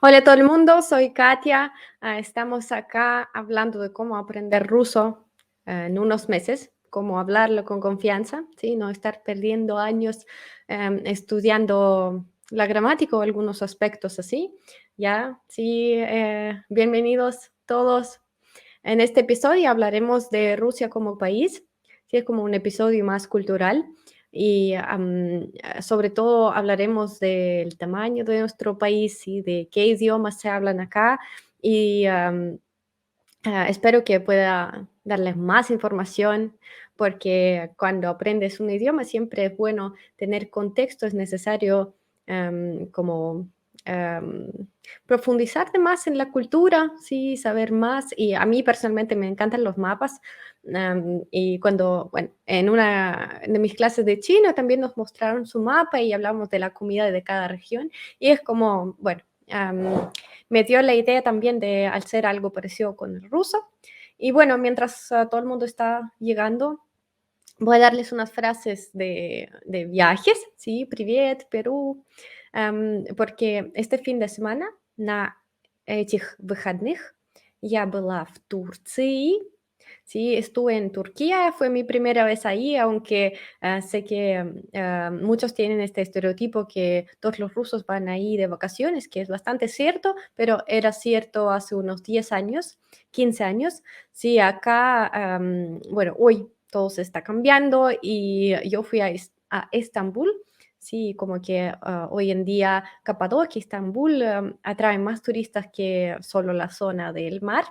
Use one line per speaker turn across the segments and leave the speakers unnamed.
Hola a todo el mundo, soy Katia. Estamos acá hablando de cómo aprender ruso en unos meses, cómo hablarlo con confianza, ¿sí? No estar perdiendo años estudiando la gramática o algunos aspectos así. Ya, sí, bienvenidos todos. En este episodio hablaremos de Rusia como país, sí, es como un episodio más cultural y sobre todo hablaremos del tamaño de nuestro país y de qué idiomas se hablan acá y espero que pueda darles más información porque cuando aprendes un idioma siempre es bueno tener contexto, es necesario como em, profundizar de más en la cultura, sí, saber más. Y a mí personalmente me encantan los mapas. Y cuando, bueno, en una de mis clases de chino también nos mostraron su mapa y hablamos de la comida de cada región. Y es como, bueno, me dio la idea también de hacer algo parecido con el ruso. Y bueno, mientras todo el mundo está llegando, voy a darles unas frases de viajes, ¿sí? Привет, Perú, porque este fin de semana на этих выходных я была в Турции, sí, estuve en Turquía, fue mi primera vez ahí, aunque sé que muchos tienen este estereotipo que todos los rusos van ahí de vacaciones, que es bastante cierto, pero era cierto hace unos 10 años, 15 años. Sí, acá, bueno, hoy todo se está cambiando y yo fui a Estambul. Sí, como que hoy en día Capadocia, Estambul, atraen más turistas que solo la zona del mar.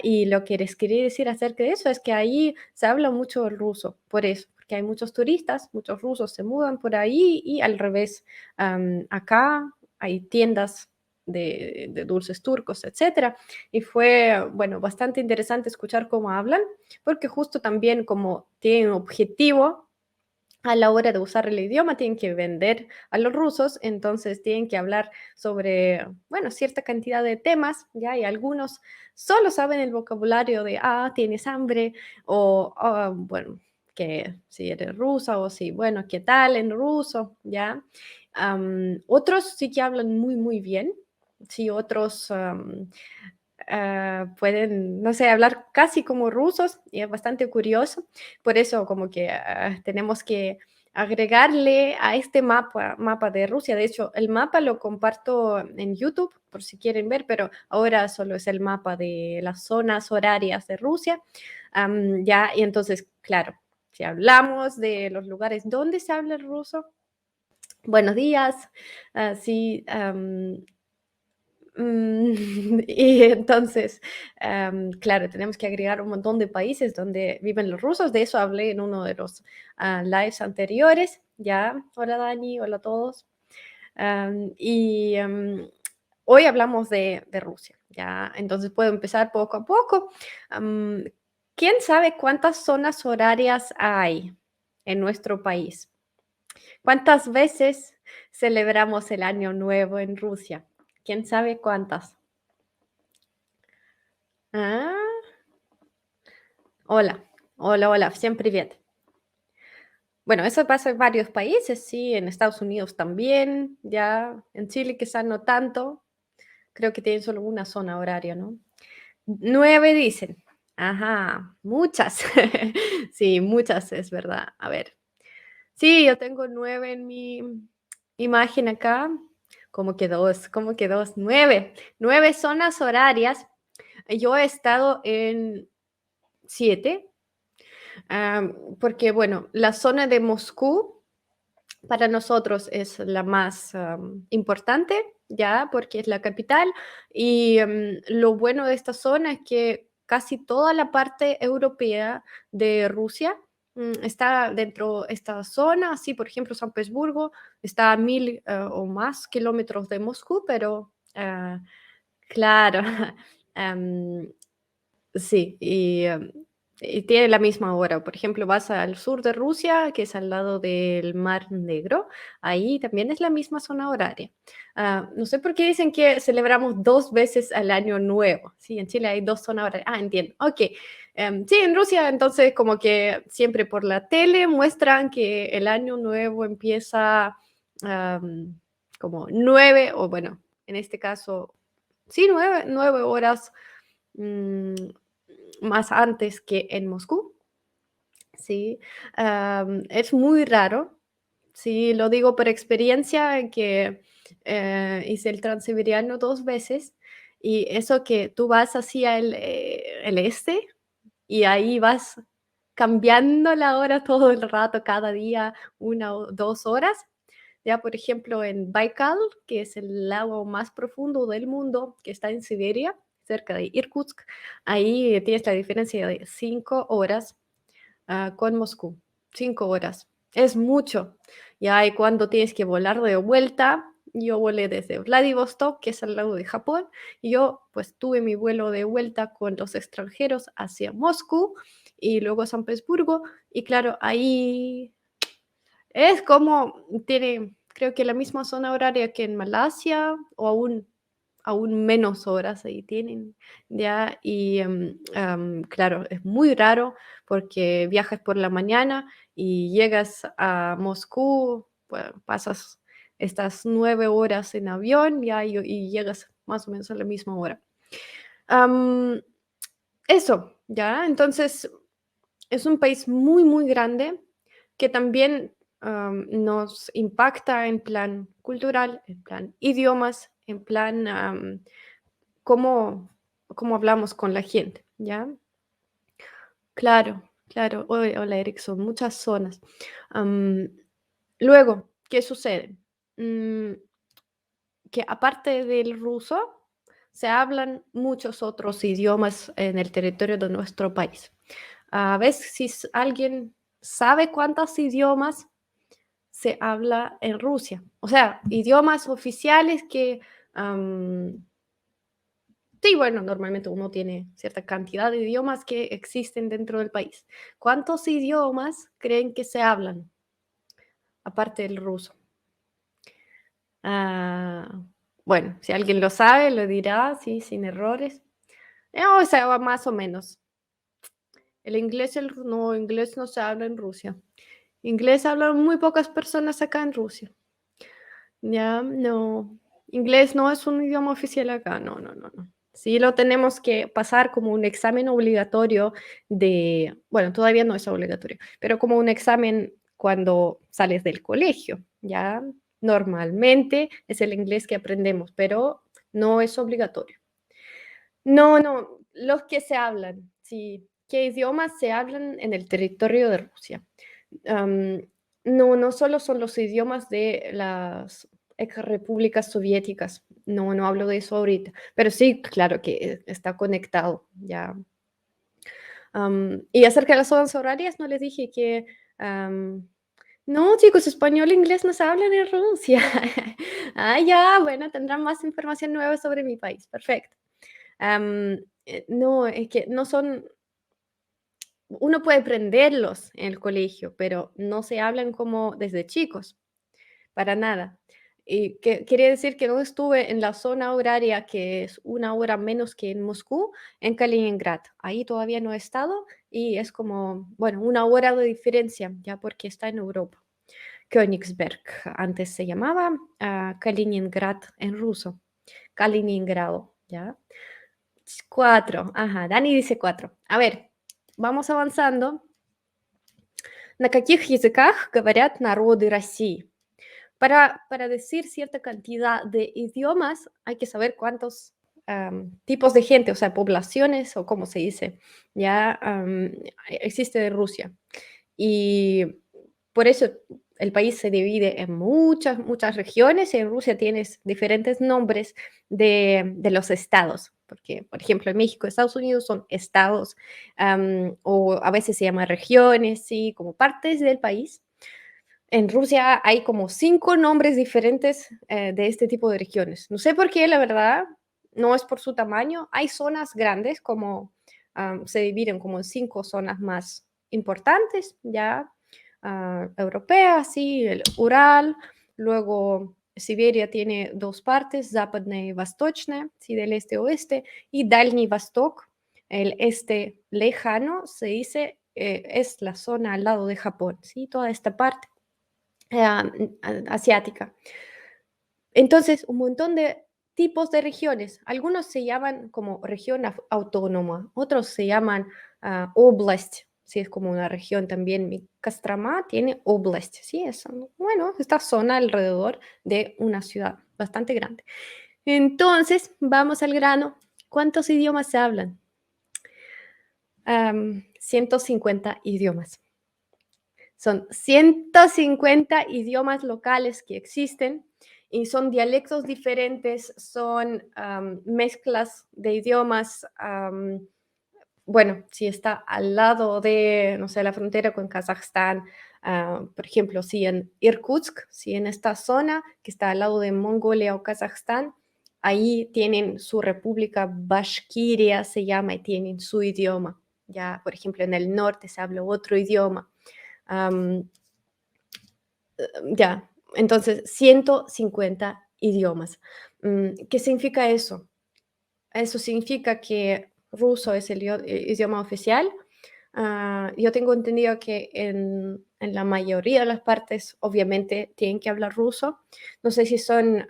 Y lo que les quería decir acerca de eso es que ahí se habla mucho el ruso, por eso, porque hay muchos turistas, muchos rusos se mudan por ahí y al revés, acá hay tiendas de dulces turcos, etcétera. Y fue, bueno, bastante interesante escuchar cómo hablan, porque justo también como tienen objetivo a la hora de usar el idioma tienen que vender a los rusos, entonces tienen que hablar sobre, bueno, cierta cantidad de temas, ya, y algunos solo saben el vocabulario de, tienes hambre, o, bueno, que si eres rusa, o si, bueno, ¿qué tal en ruso? Ya. Otros sí que hablan muy, muy bien, sí, otros pueden, no sé, hablar casi como rusos y es bastante curioso. Por eso como que tenemos que agregarle a este mapa de Rusia. De hecho, el mapa lo comparto en YouTube por si quieren ver, pero ahora solo es el mapa de las zonas horarias de Rusia. Ya, y entonces, claro, si hablamos de los lugares donde se habla el ruso, buenos días, sí, y entonces, claro, tenemos que agregar un montón de países donde viven los rusos. De eso hablé en uno de los lives anteriores. Ya, hola Dani, hola a todos. Y hoy hablamos de Rusia. Ya, entonces puedo empezar poco a poco. Am, ¿Quién sabe cuántas zonas horarias hay en nuestro país? ¿Cuántas veces celebramos el Año Nuevo en Rusia? ¿Quién sabe cuántas? Ah, hola, hola, hola, всем привет. Bueno, eso pasa en varios países, sí, en Estados Unidos también, ya, en Chile quizás no tanto, creo que tienen solo una zona horaria, ¿no? 9 dicen. Ajá, muchas. Sí, muchas, es verdad. A ver. Sí, yo tengo 9 en mi imagen acá. ¿Cómo que dos? ¿Cómo que dos? 9. 9 zonas horarias. Yo he estado en 7. Porque, bueno, la zona de Moscú para nosotros es la más importante, ya, porque es la capital. Y lo bueno de esta zona es que casi toda la parte europea de Rusia está dentro de esta zona. Así, por ejemplo, San Petersburgo está a 1000 o más kilómetros de Moscú, pero claro, em, sí, y tiene la misma hora. Por ejemplo, vas al sur de Rusia, que es al lado del Mar Negro, ahí también es la misma zona horaria. No sé por qué dicen que celebramos 2 veces al Año Nuevo. Sí, en Chile hay 2 zonas horarias. Entiendo. Ok. Sí, en Rusia entonces como que siempre por la tele muestran que el Año Nuevo empieza como 9 o bueno, en este caso, sí, 9 horas mm, más antes que en Moscú, ¿sí? Es muy raro, sí, lo digo por experiencia, en que hice el Transiberiano 2 veces y eso que tú vas hacia el este y ahí vas cambiando la hora todo el rato, cada día 1 o 2 horas. Ya, por ejemplo, en Baikal, que es el lago más profundo del mundo, que está en Siberia, cerca de Irkutsk, ahí tienes la diferencia de 5 horas con Moscú. 5 horas. Es mucho. Ya, y cuando tienes que volar de vuelta, yo volé desde Vladivostok, que es al lado de Japón, y yo pues tuve mi vuelo de vuelta con los extranjeros hacia Moscú y luego San Petersburgo, y claro, ahí es como tiene, creo que la misma zona horaria que en Malasia o aún menos horas ahí tienen, ¿ya? Y claro, es muy raro porque viajas por la mañana y llegas a Moscú, pues, pasas estas 9 horas en avión, ¿ya? Y llegas más o menos a la misma hora. Am, Eso, ¿ya? Entonces, es un país muy, muy grande que también nos impacta en plan cultural, en plan idiomas, en plan cómo, cómo hablamos con la gente, ¿ya? Claro, claro. Hola, Eric, son muchas zonas. Am, Luego, ¿qué sucede? Mm, que aparte del ruso, se hablan muchos otros idiomas en el territorio de nuestro país. A veces, si alguien sabe cuántos idiomas se habla en Rusia, o sea, idiomas oficiales que, sí, bueno, normalmente uno tiene cierta cantidad de idiomas que existen dentro del país. ¿Cuántos idiomas creen que se hablan, aparte del ruso? Ah, bueno, si alguien lo sabe, lo dirá, sí, sin errores. O sea, más o menos. El inglés, no, inglés no se habla en Rusia. Inglés hablan muy pocas personas acá en Rusia. Ya, no. Inglés no es un idioma oficial acá, no, no, no, no. Sí lo tenemos que pasar como un examen obligatorio de, bueno, todavía no es obligatorio, pero como un examen cuando sales del colegio, ¿ya? Normalmente es el inglés que aprendemos, pero no es obligatorio. No, no, los que se hablan, sí. ¿Qué idiomas se hablan en el territorio de Rusia? Am, no, no solo son los idiomas de las ex repúblicas soviéticas, no, no hablo de eso ahorita, pero sí, claro que está conectado, ya. Y acerca de las zonas horarias, no les dije que, no, chicos, español e inglés no se hablan en Rusia. Ah, ya, bueno, tendrán más información nueva sobre mi país, perfecto. No, es que no son, uno puede aprenderlos en el colegio, pero no se hablan como desde chicos, para nada. Y que quiere decir que no estuve en la zona horaria que es 1 hora menos que en Moscú, en Kaliningrad. Ahí todavía no he estado y es como, bueno, 1 hora de diferencia, ya porque está en Europa. Königsberg antes se llamaba Kaliningrad en ruso. Kaliningrado, ¿ya? 4, ajá, Dani dice 4. A ver, vamos avanzando. ¿На каких языках говорят народы России? Para decir cierta cantidad de idiomas hay que saber cuántos tipos de gente, o sea, poblaciones o como se dice, ya existe de Rusia. Y por eso el país se divide en muchas, muchas regiones y en Rusia tienes diferentes nombres de los estados, porque, por ejemplo, en México, Estados Unidos son estados, o a veces se llama regiones, sí, como partes del país. En Rusia hay como 5 nombres diferentes de este tipo de regiones. No sé por qué, la verdad, no es por su tamaño. Hay zonas grandes, como se dividen como en 5 zonas más importantes, ya europeas, sí, el Ural, luego Siberia tiene 2 partes, Западная y Восточная, sí, del este-oeste, y Дальний Восток, el este lejano, se dice, es la zona al lado de Japón, sí, toda esta parte asiática. Entonces, un montón de tipos de regiones. Algunos se llaman como región autónoma, otros se llaman oblast, sí, es como una región también. Mi Kostroma tiene oblast, sí, es, bueno, esta zona alrededor de una ciudad bastante grande. Entonces, vamos al grano. ¿Cuántos idiomas se hablan? 150 idiomas. Son 150 idiomas locales que existen y son dialectos diferentes, son mezclas de idiomas. Bueno, si está al lado de, no sé, la frontera con Kazajstán, por ejemplo, si en Irkutsk, si en esta zona que está al lado de Mongolia o Kazajstán, ahí tienen su república, Bashkiria se llama, y tienen su idioma. Ya, por ejemplo, en el norte se habla otro idioma. Um, ya, entonces 150 idiomas. ¿Qué significa eso? Eso significa que ruso es el idioma oficial. Yo tengo entendido que en la mayoría de las partes, obviamente, tienen que hablar ruso. No sé si son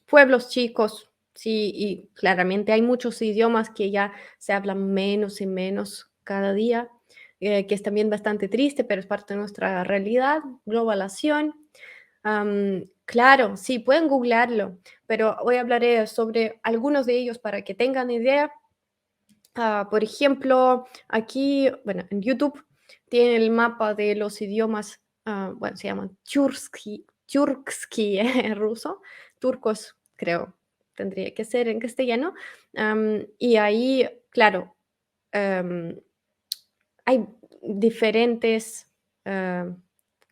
pueblos chicos, sí, y claramente hay muchos idiomas que ya se hablan menos y menos cada día, que es también bastante triste, pero es parte de nuestra realidad, globalización. Claro, sí, pueden googlearlo, pero hoy hablaré sobre algunos de ellos para que tengan idea. Por ejemplo, aquí, bueno, en YouTube tiene el mapa de los idiomas, bueno, se llaman tюркский ruso, turcos, creo, tendría que ser en castellano. Y ahí, claro, em, hay diferentes,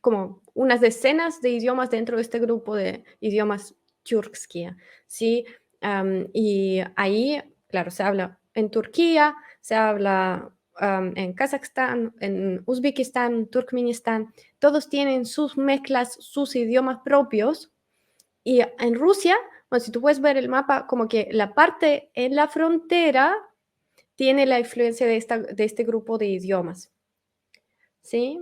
como unas decenas de idiomas dentro de este grupo de idiomas tюркские, ¿sí? Y ahí, claro, se habla en Turquía, se habla en Kazajstán, en Uzbekistán, Turkmenistán, todos tienen sus mezclas, sus idiomas propios. Y en Rusia, bueno, si tú puedes ver el mapa, como que la parte en la frontera tiene la influencia de este grupo de idiomas. ¿Sí?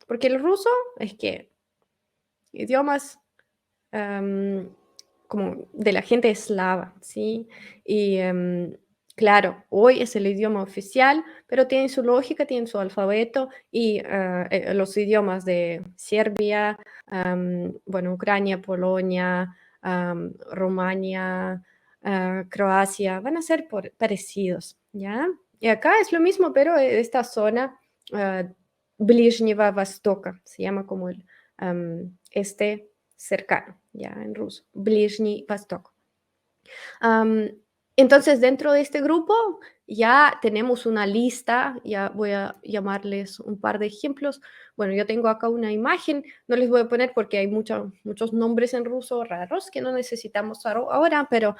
Porque el ruso es que idiomas como de la gente eslava, ¿sí? Y claro, hoy es el idioma oficial, pero tiene su lógica, tiene su alfabeto y los idiomas de Serbia, bueno, Ucrania, Polonia, Rumania, Croacia, van a ser parecidos, ¿ya? Y acá es lo mismo, pero esta zona uh, Ближнего Востока, se llama como el este cercano, ya en ruso, Ближний Восток. Entonces, dentro de este grupo ya tenemos una lista, ya voy a llamarles un par de ejemplos. Bueno, yo tengo acá una imagen, no les voy a poner porque hay muchos nombres en ruso raros que no necesitamos ahora, pero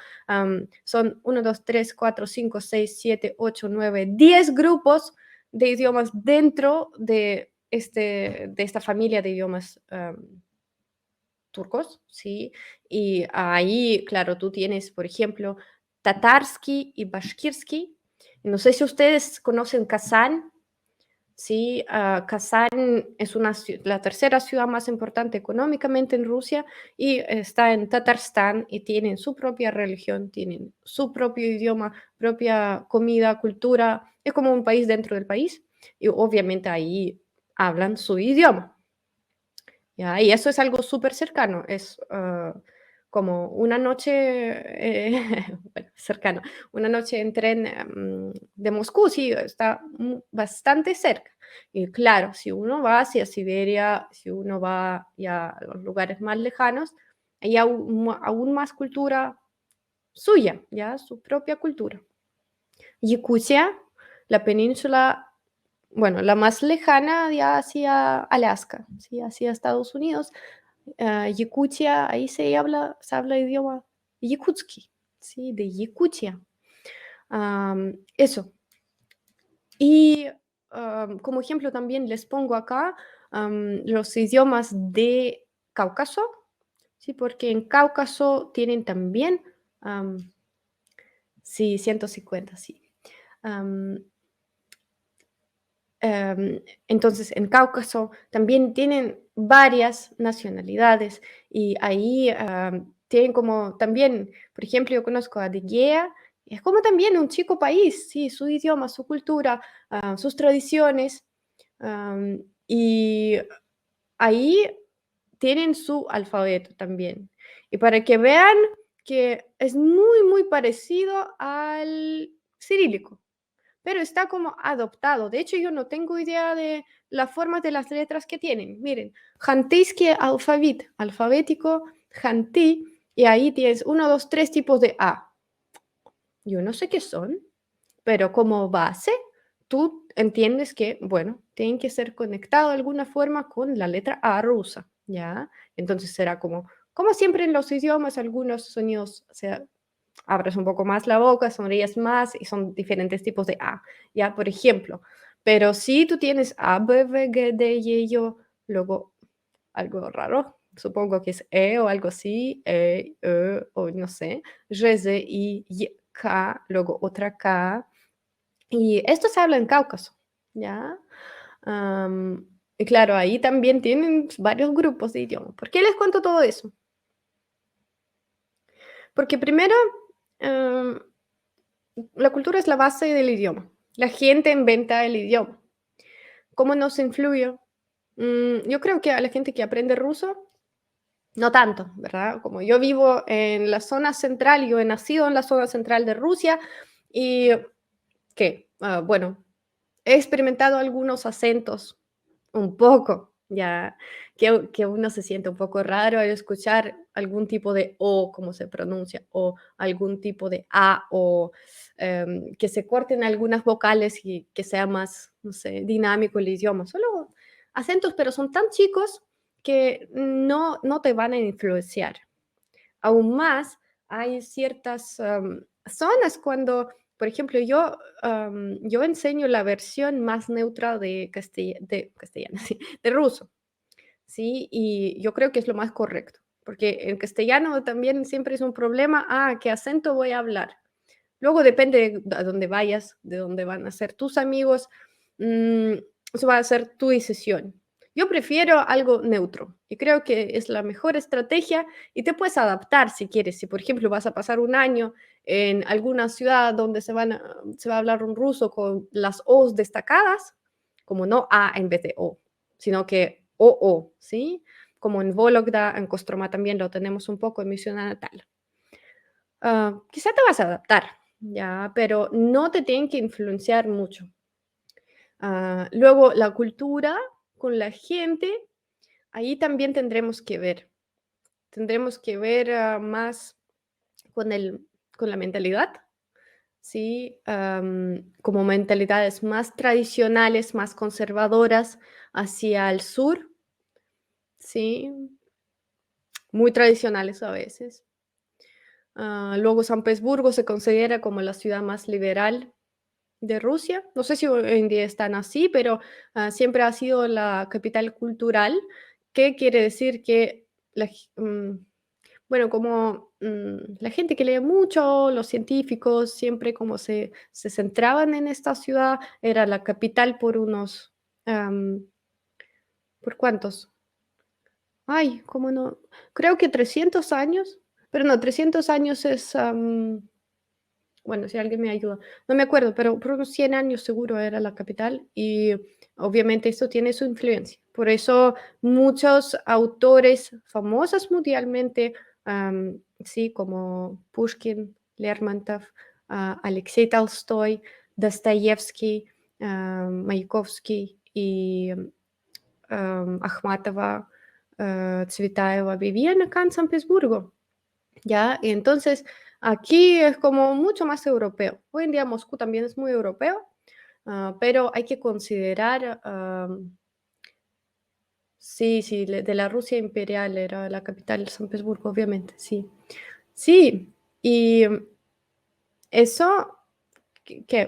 son 1, 2, 3, 4, 5, 6, 7, 8, 9, 10 grupos de idiomas dentro de esta familia de idiomas turcos, ¿sí? Y ahí, claro, tú tienes, por ejemplo, tatarsky y bashkirsky. No sé si ustedes conocen Kazán, ¿sí? Kazán es la tercera ciudad más importante económicamente en Rusia y está en Tatarstán y tienen su propia religión, tienen su propio idioma, propia comida, cultura. Es como un país dentro del país y obviamente ahí hablan su idioma. ¿Ya? Y eso es algo súper cercano, es como una noche, bueno, cercano, una noche en tren de Moscú, sí, está bastante cerca. Y claro, si uno va hacia Siberia, si uno va ya a los lugares más lejanos, hay aún más cultura suya, ya su propia cultura. Yakutia, la península, bueno, la más lejana ya hacia Alaska, ¿sí? Hacia Estados Unidos, Yakutia, ahí se habla idioma yakutski, ¿sí? De Yakutia. Eso. Y como ejemplo también les pongo acá los idiomas de Cáucaso, ¿sí? Porque en Cáucaso tienen también, sí, 150, sí. Am, entonces, en Cáucaso también tienen varias nacionalidades y ahí tienen como también, por ejemplo, yo conozco a De Gea, es como también un chico país, sí, su idioma, su cultura, sus tradiciones, y ahí tienen su alfabeto también. Y para que vean que es muy, muy parecido al cirílico, pero está como adoptado. De hecho, yo no tengo idea de la forma de las letras que tienen. Miren, Jantijski alfabet, alfabético, Jantí, y ahí tienes uno, dos, tres tipos de A. Yo no sé qué son, pero como base, tú entiendes que, bueno, tienen que ser conectados de alguna forma con la letra A rusa, ¿ya? Entonces será como siempre en los idiomas, algunos sonidos, o sea, abres un poco más la boca, sonríes más y son diferentes tipos de A, ¿ya? Por ejemplo, pero si tú tienes A, B, V, G, D, Y, yo, luego algo raro, supongo que es E o algo así, o no sé, R, Z, I, Y, K, luego otra K, y esto se habla en Cáucaso, ¿ya? Y claro, ahí también tienen varios grupos de idiomas. ¿Por qué les cuento todo eso? Porque primero, am, la cultura es la base del idioma. La gente inventa el idioma. ¿Cómo nos influye? Yo creo que a la gente que aprende ruso, no tanto, ¿verdad? Como yo vivo en la zona central, yo he nacido en la zona central de Rusia y que, bueno, he experimentado algunos acentos un poco, ya que uno se siente un poco raro al escuchar algún tipo de O, como se pronuncia, o algún tipo de A, o que se corten algunas vocales y que sea más, no sé, dinámico el idioma. Solo acentos, pero son tan chicos que no te van a influenciar. Aún más, hay ciertas zonas cuando, por ejemplo, yo enseño la versión más neutra de castellano, sí, de ruso, ¿sí? Y yo creo que es lo más correcto, porque en castellano también siempre es un problema, ¿qué acento voy a hablar? Luego depende a dónde vayas, de dónde van a ser tus amigos, mm, eso va a ser tu decisión. Yo prefiero algo neutro y creo que es la mejor estrategia y te puedes adaptar si quieres. Si, por ejemplo, vas a pasar un año en alguna ciudad donde se va a hablar un ruso con las O's destacadas, como no A en vez de O, sino que O, ¿sí? Como en Vologda, en Kostroma también lo tenemos un poco en mi ciudad natal. Quizá te vas a adaptar, ya, pero no te tienen que influenciar mucho. Luego, la cultura con la gente, ahí también tendremos que ver. Tendremos que ver más con, con la mentalidad, ¿sí? Como mentalidades más tradicionales, más conservadoras hacia el sur, ¿sí? Muy tradicionales a veces. Luego, San Petersburgo se considera como la ciudad más liberal de Rusia. No sé si hoy en día están así, pero siempre ha sido la capital cultural, que quiere decir que, bueno, como la gente que lee mucho, los científicos, siempre como se centraban en esta ciudad, era la capital por unos, ¿por cuántos? Ay, ¿cómo no? Creo que 300 años, pero no, 300 años es, bueno, si alguien me ayuda, no me acuerdo, pero por unos 100 años seguro era la capital y obviamente esto tiene su influencia. Por eso muchos autores famosos mundialmente, sí, como Pushkin, Lermontov, Alexei Tolstoy, Dostoyevsky, Mayakovsky y Akhmatova, Tsvetaeva vivían acá en San Petersburgo. ¿Ya? Y entonces aquí es como mucho más europeo. Hoy en día Moscú también es muy europeo, pero hay que considerar, sí, sí, de la Rusia imperial era la capital San Petersburgo, obviamente, sí. Sí, y eso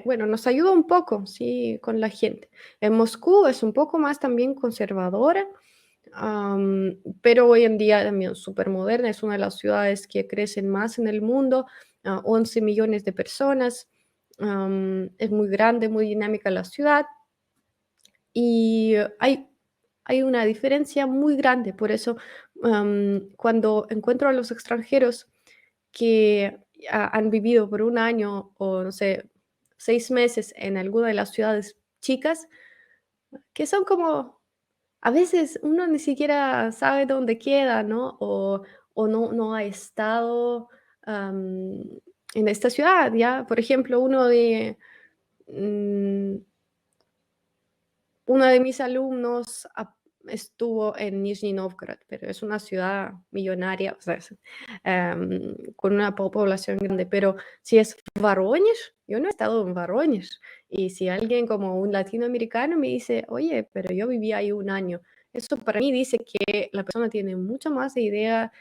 bueno, nos ayuda un poco, sí, con la gente. En Moscú es un poco más también conservadora, pero hoy en día también súper moderna, es una de las ciudades que crecen más en el mundo, 11 millones de personas, es muy grande, muy dinámica la ciudad y hay hay una diferencia muy grande. Por eso, cuando encuentro a los extranjeros que han vivido por un año o, no sé, 6 meses en alguna de las ciudades chicas, que son como, a veces uno ni siquiera sabe dónde queda, ¿no? O no ha estado am, en esta ciudad, ¿ya? Por ejemplo, mm, uno de mis alumnos estuvo en Nizhny Novgorod, pero es una ciudad millonaria, o sea, con una población grande. Pero si es Voronezh, yo no he estado en Voronezh. Y si alguien como un latinoamericano me dice, oye, pero yo viví ahí un año, eso para mí dice que la persona tiene mucha más idea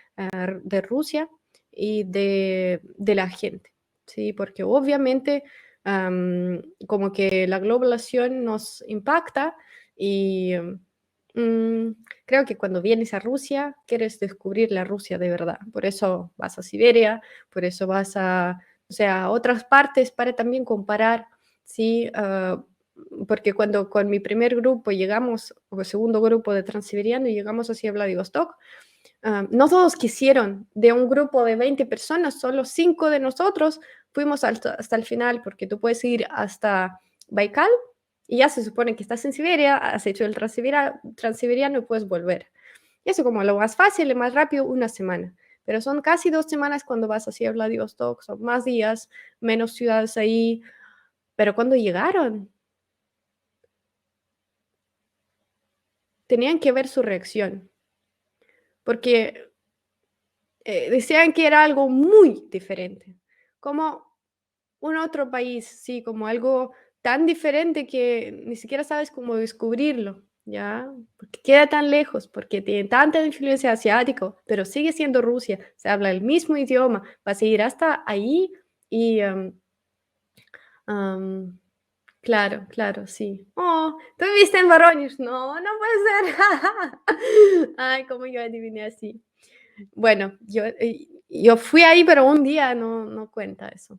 de Rusia y de la gente, ¿sí? Porque obviamente como que la globalización nos impacta y creo que cuando vienes a Rusia quieres descubrir la Rusia de verdad. Por eso vas a Siberia, por eso vas o sea, a otras partes para también comparar, ¿sí? Porque cuando con mi primer grupo llegamos, o segundo grupo de Transiberiano, llegamos hacia Vladivostok, no todos quisieron, de un grupo de 20 personas, solo 5 de nosotros fuimos hasta el final, porque tú puedes ir hasta Baikal y ya se supone que estás en Siberia, has hecho el transiberiano y puedes volver. Y eso como lo más fácil y más rápido, una semana. Pero son casi 2 semanas cuando vas hacia Vladivostok, son más días, menos ciudades ahí. Pero cuando llegaron, tenían que ver su reacción, porque decían que era algo muy diferente, como un otro país, sí, como algo tan diferente que ni siquiera sabes cómo descubrirlo, ¿ya? Porque queda tan lejos, porque tiene tanta influencia asiática, pero sigue siendo Rusia, se habla el mismo idioma, vas a ir hasta ahí y, am, claro, claro, sí. Oh, ¿tú viviste en Voronezh? No, no puede ser. Ay, cómo yo adiviné así. Bueno, yo fui ahí, pero un día no cuenta eso.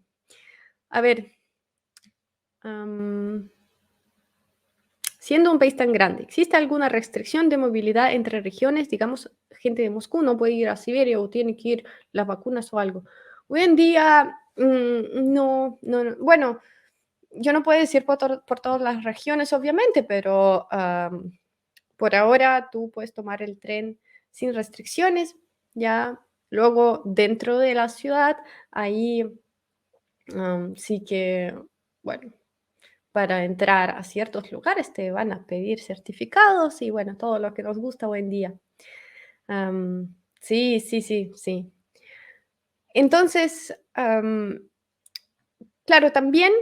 A ver, am, siendo un país tan grande, ¿existe alguna restricción de movilidad entre regiones? Digamos, gente de Moscú no puede ir a Siberia o tiene que ir las vacunas o algo. Hoy en día, no. Bueno, yo no puedo decir por todas las regiones, obviamente, pero por ahora tú puedes tomar el tren sin restricciones, ya. Luego, dentro de la ciudad, ahí sí que, bueno, para entrar a ciertos lugares te van a pedir certificados y bueno, todo lo que nos gusta hoy en día. Sí, sí, sí, sí. Entonces, claro, también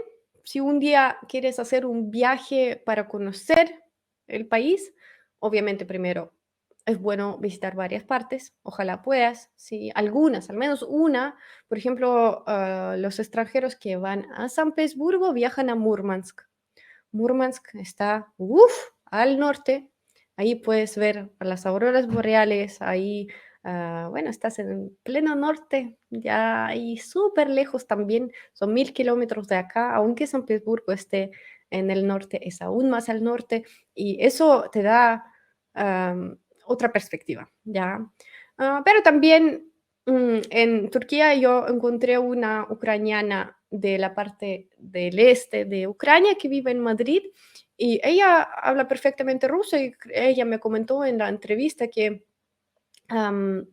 si un día quieres hacer un viaje para conocer el país, obviamente primero es bueno visitar varias partes, ojalá puedas, sí, algunas, al menos una. Por ejemplo, los extranjeros que van a San Petersburgo viajan a Murmansk. Murmansk está, al norte. Ahí puedes ver las auroras boreales. Ahí, bueno, estás en pleno norte, ya ahí súper lejos también. Son 1000 kilómetros de acá, aunque San Petersburgo esté en el norte, es aún más al norte. Y eso te da otra perspectiva, ¿ya? Pero también en Turquía yo encontré una ucraniana de la parte del este de Ucrania que vive en Madrid y ella habla perfectamente ruso y ella me comentó en la entrevista que am,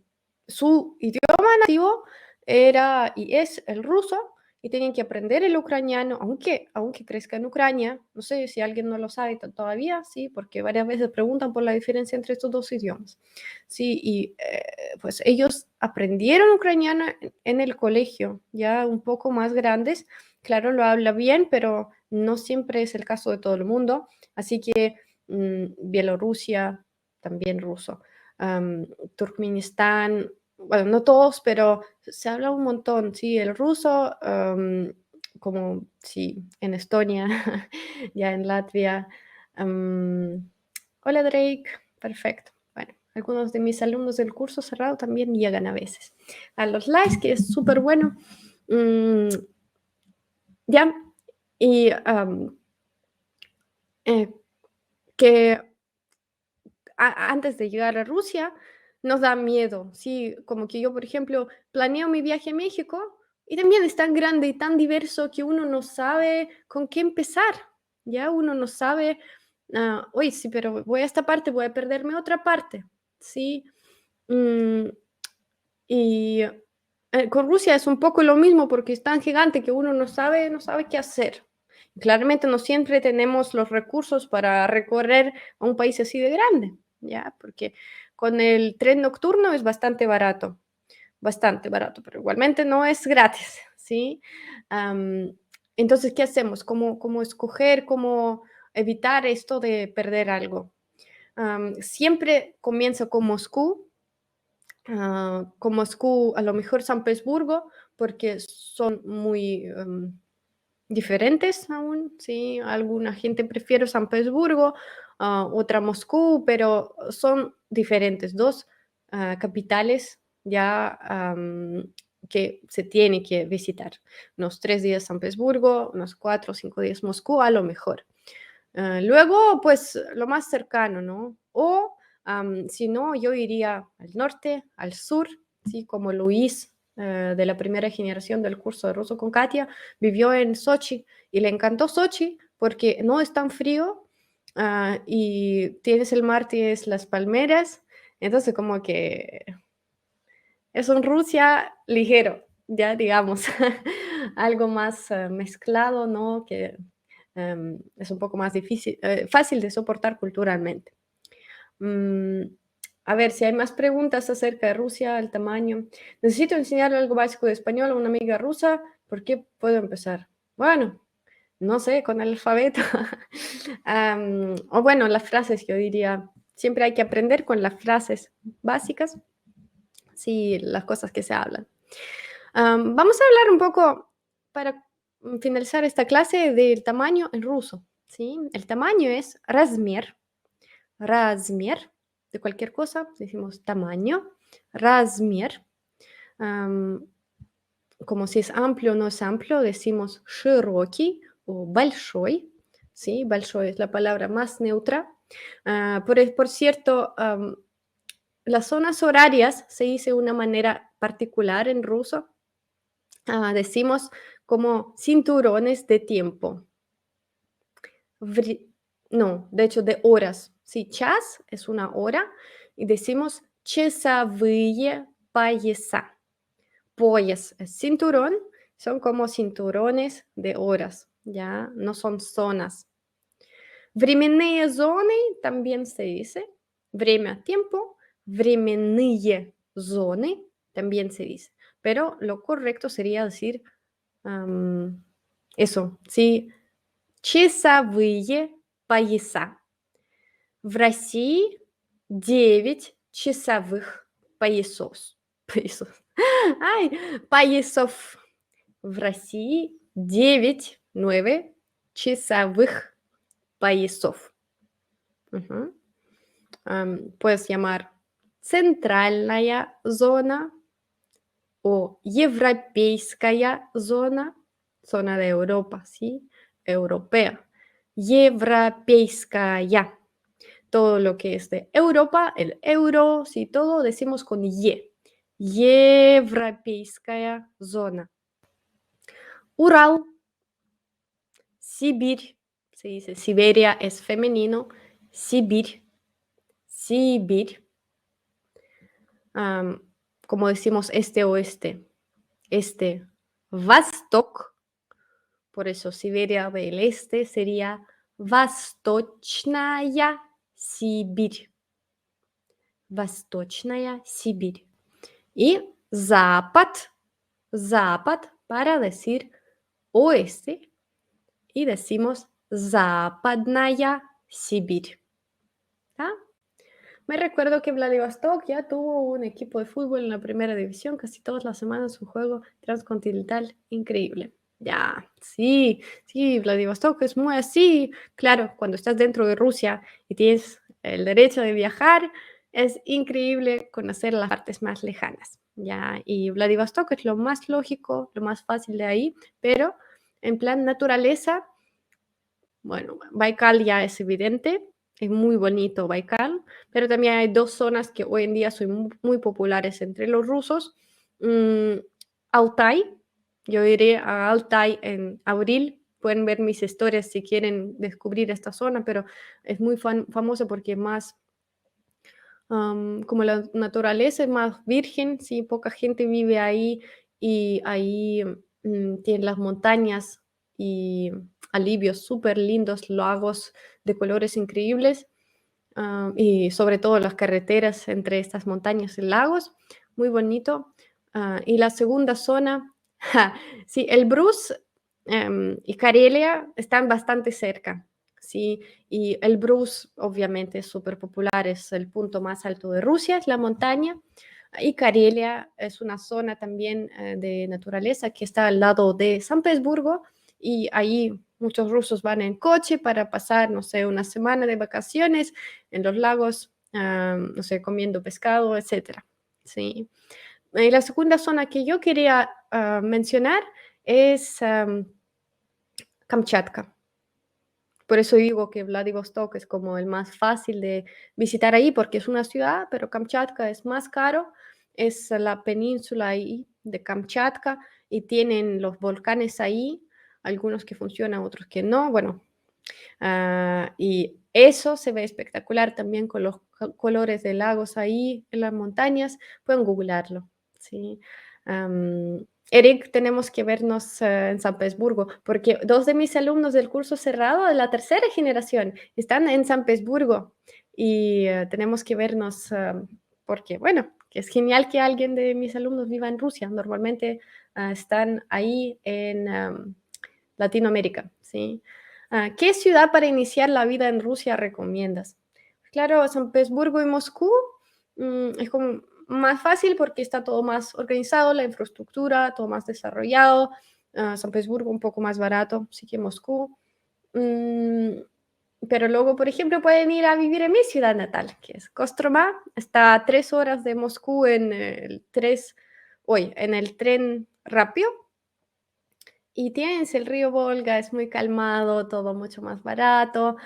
su idioma nativo era y es el ruso y tienen que aprender el ucraniano, aunque crezca en Ucrania. No sé si alguien no lo sabe todavía, sí, porque varias veces preguntan por la diferencia entre estos dos idiomas. Sí, y pues ellos aprendieron ucraniano en el colegio, ya un poco más grandes. Claro, lo habla bien, pero no siempre es el caso de todo el mundo. Así que Bielorrusia, también ruso. Turkmenistán, bueno, no todos, pero se habla un montón, sí, el ruso, como sí, en Estonia, ya en Latvia. Hola Drake, perfecto. Bueno, algunos de mis alumnos del curso cerrado también llegan a veces a los lives, que es súper bueno. Mm, ya, y eh, que antes de llegar a Rusia, nos da miedo, ¿sí? Como que yo, por ejemplo, planeo mi viaje a México y también es tan grande y tan diverso que uno no sabe con qué empezar, ¿ya? Uno no sabe, oye, sí, pero voy a esta parte, voy a perderme otra parte, ¿sí? Mm, y con Rusia es un poco lo mismo porque es tan gigante que uno no sabe qué hacer. Claramente no siempre tenemos los recursos para recorrer a un país así de grande, ¿ya? Porque con el tren nocturno es bastante barato, pero igualmente no es gratis, ¿sí? Am, entonces, ¿qué hacemos? ¿Cómo escoger, cómo evitar esto de perder algo? Siempre comienzo con Moscú, con Moscú, a lo mejor San Petersburgo, porque son muy diferentes aún, ¿sí? Alguna gente prefiere San Petersburgo, otra Moscú, pero son diferentes, dos capitales ya que se tiene que visitar. Unos 3 días San Petersburgo, unos 4 o 5 días Moscú, a lo mejor. Luego, pues lo más cercano, ¿no? O si no, yo iría al norte, al sur, ¿sí? Como Luis, de la primera generación del curso de ruso con Katia, vivió en Sochi y le encantó Sochi porque no es tan frío y tienes el mar, tienes las palmeras, entonces como que es un Rusia ligero, ya digamos, algo más mezclado, ¿no? Que es un poco más difícil, fácil de soportar culturalmente. Mm, a ver si hay más preguntas acerca de Rusia, el tamaño. Necesito enseñar algo básico de español a una amiga rusa. ¿Por qué puedo empezar? Bueno, no sé, con el alfabeto. O bueno, las frases, yo diría, siempre hay que aprender con las frases básicas, sí, las cosas que se hablan. Vamos a hablar un poco, para finalizar esta clase, del tamaño en ruso, ¿sí? El tamaño es размер, de cualquier cosa, decimos tamaño, размер. Am, como si es amplio o no es amplio, decimos широкий o большой, ¿sí? Большой es la palabra más neutra. Por cierto, las zonas horarias se dice de una manera particular en ruso. Decimos como cinturones de tiempo. No, de hecho, de horas. Sí, час es una hora y decimos часовые пояса. Poyas es cinturón, son como cinturones de horas, ya no son zonas. Временные зоны también se dice, время, tiempo, временные зоны también se dice, pero lo correcto sería decir eso, sí, часовые пояса. В России 9 часовых поясов. Поясов. Ay, поясов. В России 9 часовых поясов. Ujú. Puedes llamar центральная зона o европейская зона, zona de Europa, ¿sí? Europea. Европейская. Todo lo que es de Europa, el euro, sí, todo decimos con Y. Европейская зона. Ural, Sibir, se dice Siberia es femenino, Sibir, Sibir. Como decimos este-oeste, este, Vostok, por eso Siberia del este sería Восточная Сибирь. Восточная Сибирь. Y Запад, Запад para decir oeste y decimos Западная Сибирь. ¿Ah? Me recuerdo que Vladivostok ya tuvo un equipo de fútbol en la primera división, casi todas las semanas un juego transcontinental increíble. Ya, sí, sí, Vladivostok es muy así. Claro, cuando estás dentro de Rusia y tienes el derecho de viajar, es increíble conocer las partes más lejanas. Ya, y Vladivostok es lo más lógico, lo más fácil de ahí, pero en plan naturaleza, bueno, Baikal ya es evidente, es muy bonito Baikal, pero también hay dos zonas que hoy en día son muy populares entre los rusos. Mm, Altai, yo iré a Altai en abril. Pueden ver mis historias si quieren descubrir esta zona, pero es muy famosa porque más como la naturaleza es más virgen, sí, poca gente vive ahí y ahí tienen las montañas y alivios súper lindos, lagos de colores increíbles y sobre todo las carreteras entre estas montañas y lagos, muy bonito. Y la segunda zona, sí, el Bruce y Karelia están bastante cerca, sí, y el Bruce obviamente es súper popular, es el punto más alto de Rusia, es la montaña, y Karelia es una zona también de naturaleza que está al lado de San Petersburgo y ahí muchos rusos van en coche para pasar, no sé, una semana de vacaciones en los lagos, no sé, comiendo pescado, etcétera. Sí. Y la segunda zona que yo quería mencionar es Kamchatka. Por eso digo que Vladivostok es como el más fácil de visitar ahí, porque es una ciudad, pero Kamchatka es más caro. Es la península ahí de Kamchatka y tienen los volcanes ahí, algunos que funcionan, otros que no. Bueno, y eso se ve espectacular también con los colores de lagos ahí en las montañas. Pueden googlearlo, ¿sí? Eric, tenemos que vernos en San Petersburgo, porque dos de mis alumnos del curso cerrado de la tercera generación están en San Petersburgo y tenemos que vernos porque, bueno, que es genial que alguien de mis alumnos viva en Rusia. Normalmente están ahí en Latinoamérica, ¿sí? ¿Qué ciudad para iniciar la vida en Rusia recomiendas? Claro, San Petersburgo y Moscú es como más fácil porque está todo más organizado, la infraestructura, todo más desarrollado. San Petersburgo un poco más barato, sí que Moscú. Mm, pero luego, por ejemplo, pueden ir a vivir en mi ciudad natal, que es Kostromá. Está a 3 horas de Moscú en el tren rápido. Y tienes el río Volga, es muy calmado, todo mucho más barato.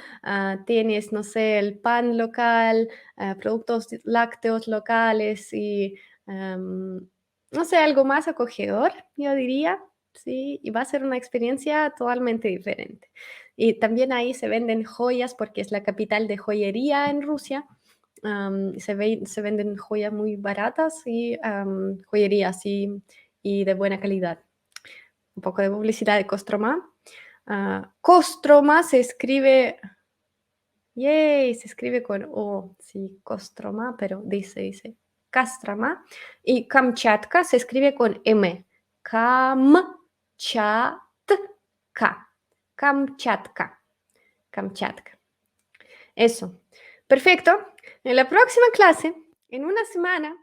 Tienes, no sé, el pan local, productos lácteos locales y, no sé, algo más acogedor, yo diría, ¿sí? Y va a ser una experiencia totalmente diferente. Y también ahí se venden joyas porque es la capital de joyería en Rusia. Se venden joyas muy baratas y joyería así y de buena calidad. Un poco de publicidad de Kostroma. Kostroma se escribe, yay, se escribe con O, sí, Kostroma, pero dice Kastrama. Y Kamchatka se escribe con M. Kamchatka. Kamchatka. Kamchatka. Eso. Perfecto. En la próxima clase, en una semana,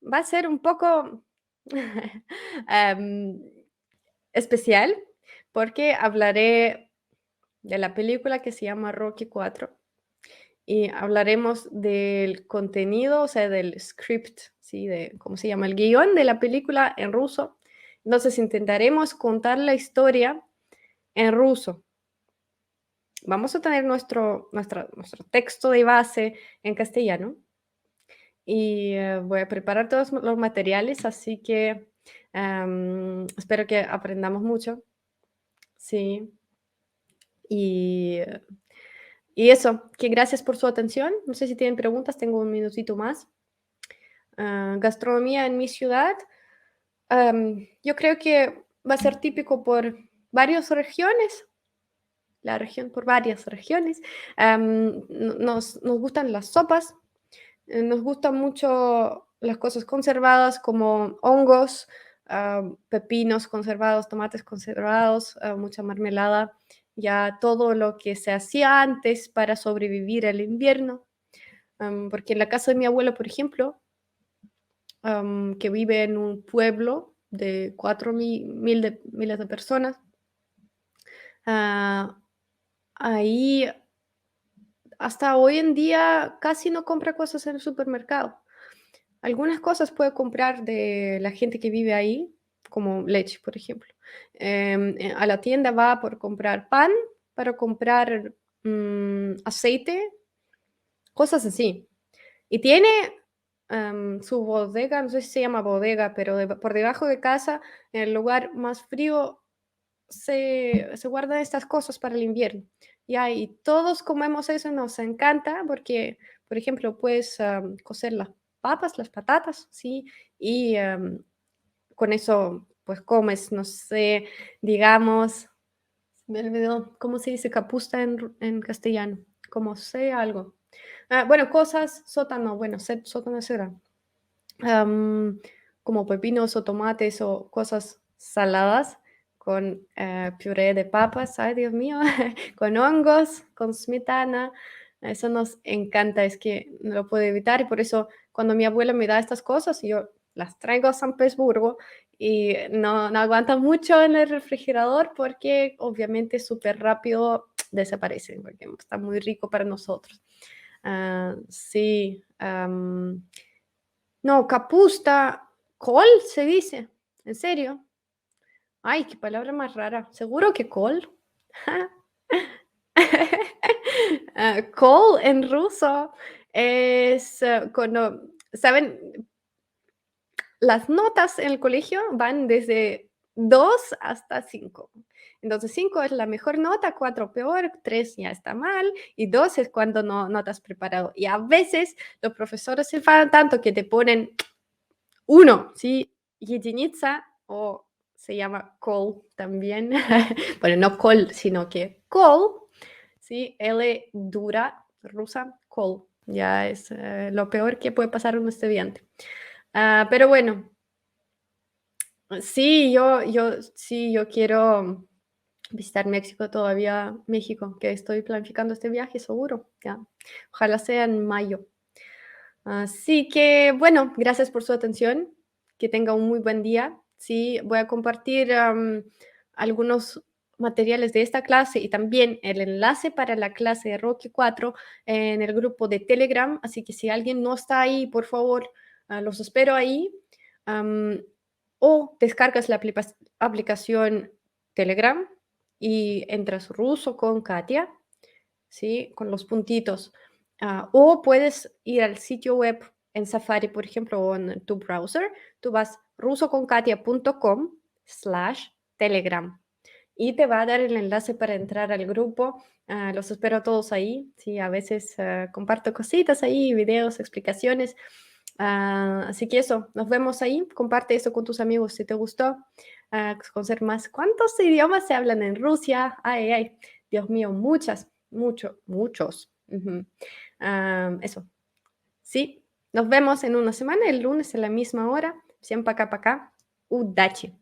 va a ser un poco um, especial porque hablaré de la película que se llama Rocky 4 y hablaremos del contenido, o sea, del script, ¿sí? De cómo se llama el guión de la película en ruso. Entonces intentaremos contar la historia en ruso. Vamos a tener nuestro texto de base en castellano y voy a preparar todos los materiales, así que espero que aprendamos mucho. Sí. Y, y eso, que gracias por su atención. No sé si tienen preguntas, tengo un minutito más. Gastronomía en mi ciudad. Yo creo que va a ser típico por varias regiones, la región por varias regiones. Nos gustan las sopas, nos gustan mucho las cosas conservadas como hongos, pepinos conservados, tomates conservados, mucha mermelada, ya todo lo que se hacía antes para sobrevivir al invierno. Porque en la casa de mi abuelo, por ejemplo, que vive en un pueblo de 4.000 miles de personas, ah, ahí hasta hoy en día casi no compra cosas en el supermercado. Algunas cosas puede comprar de la gente que vive ahí, como leche, por ejemplo. A la tienda va por comprar pan, para comprar aceite cosas así. Y tiene su bodega, no sé si se llama bodega, pero por debajo de casa, en el lugar más frío, se guardan estas cosas para el invierno. Ya, y todos comemos eso, nos encanta porque, por ejemplo, puedes cocer las papas, las patatas, ¿sí? Y con eso, pues comes, no sé, digamos, me olvidó, ¿cómo se dice capusta en castellano? Como sé algo. Bueno, cosas, sótano, bueno, sótano será. Am, como pepinos o tomates o cosas saladas con puré de papas, ay Dios mío, con hongos, con smetana. Eso nos encanta, es que no lo puedo evitar y por eso cuando mi abuela me da estas cosas, yo las traigo a San Petersburgo y no aguanta mucho en el refrigerador porque obviamente súper rápido desaparecen, porque está muy rico para nosotros. Sí, no, capusta, col se dice, ¿en serio? Ay, qué palabra más rara. ¿Seguro que col? Col en ruso es cuando, ¿saben? Las notas en el colegio van desde 2 hasta 5. Entonces 5 es la mejor nota, 4 peor, 3 ya está mal y 2 es cuando no te has preparado. Y a veces los profesores se enfadan tanto que te ponen uno, ¿sí? Единица o se llama call también. Bueno, no call, sino que call, ¿sí? L dura, rusa, call. Ya es lo peor que puede pasar a un estudiante. Pero bueno, sí, yo quiero visitar México todavía, México, que estoy planificando este viaje seguro, ya. Ojalá sea en mayo. Así que, bueno, gracias por su atención. Que tenga un muy buen día. Sí, voy a compartir algunos materiales de esta clase y también el enlace para la clase de Rocky 4 en el grupo de Telegram. Así que si alguien no está ahí, por favor, los espero ahí. Am, o descargas la aplicación Telegram y entras ruso con Katia, ¿sí? Con los puntitos. O puedes ir al sitio web en Safari, por ejemplo, o en tu browser. Tú vas rusoconkatia.com/telegram y te va a dar el enlace para entrar al grupo. Los espero a todos ahí. Sí, a veces comparto cositas ahí, videos, explicaciones. Así que eso, nos vemos ahí. Comparte eso con tus amigos si te gustó. Conocer más. ¿Cuántos idiomas se hablan en Rusia? Ay, ay, Dios mío, muchos. Ujú. Eso. Sí, nos vemos en una semana, el lunes a la misma hora. Всем пока-пока. Удачи!